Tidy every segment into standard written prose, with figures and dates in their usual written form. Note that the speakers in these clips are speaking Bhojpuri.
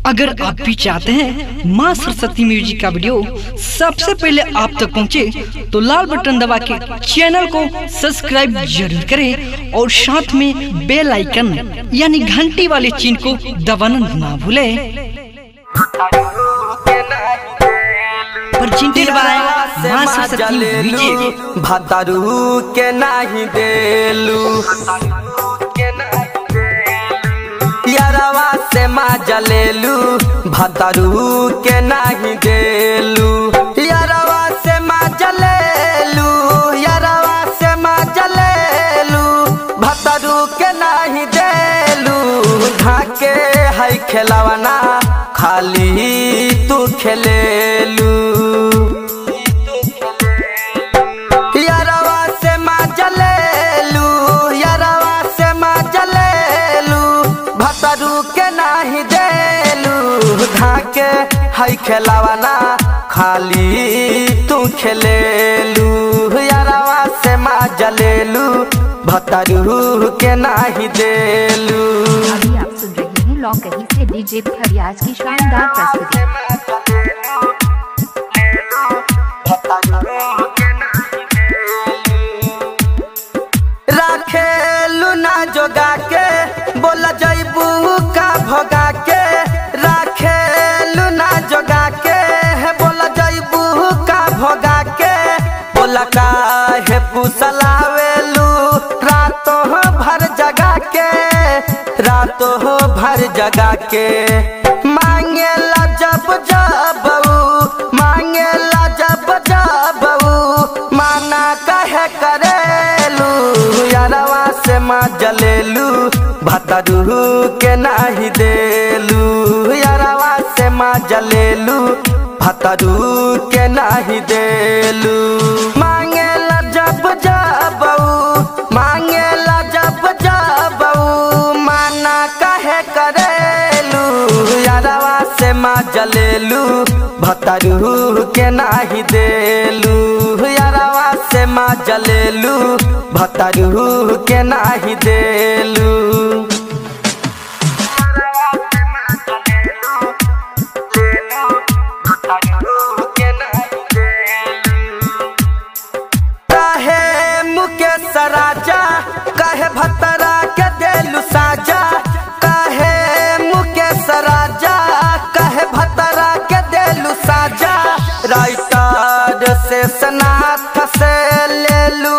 अगर आप भी चाहते हैं माँ सरस्वती म्यूजिक का वीडियो सबसे पहले आप तक पहुँचे, तो लाल बटन दबा के चैनल को सब्सक्राइब जरूर करें और साथ में बेल आइकन यानी घंटी वाले चिन्ह को दबाना ना भूलें। प्रेजेंटेड बाय माँ सरस्वती म्यूजिक। भतारू के नाही देलू यारवा से माँ जलेलू, भतारू के नाही देलू यारवा से माँ जलेलू, यारवा से माँ जलेलू, भतारू के नाही देलू। ढाके है खेलवाना खाली तू खेलेलू, यारवा से माँ जलेलू, यारवा से माँ जलेलू, भतारू के नाही देलू। ढाके है खेलवाना खाली तू खेलेलू, यारवा से माँ जलेलू, भतारू के नाही देलू। अभी आप सुन रहे हैं लौकरी से डीजे फरियाज की शानदार प्रस्तुति। राखेलू ना जोगा के बोला जैबू का भोगा के, राखेलू ना जोगा के बोला जैबू का भोगा के, बोला काहे पुसलावेलू रातों भर जगा के, रातों भर जगा के। मांगेला जब जबू, मांगेला जब जबू, माना कहे करेलू, यारवा से माँ जलेलू, भतारू के नाही देलू, यारवा से माँ जलेलू, भतारू के नाही देलू। मांगेला जब जबू, मांगेला जब जबू, माना कहे करेलू, यारवा से माँ जलेलू, भतारू के नाही देलू, यारवा से माँ जलेलू, भतारू के नाही देलू। काहे मुकेश राजा काहे भतरा के देलू साजा, काहे मुकेश राजा काहे भतरा के देलू साजा। राइटर से सनाथ से लेलू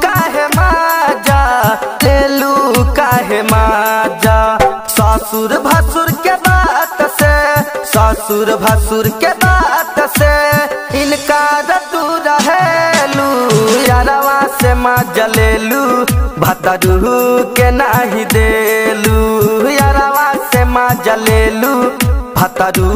काहे माजा, लेलू काहे माजा। ससुर भसुर के बात से, ससुर भसुर के बात से इनका दूर रहेलू, यारवा से माँ जलेलू, भतारू के नाही देलू, यारवा से माँ जलेलू, भतारू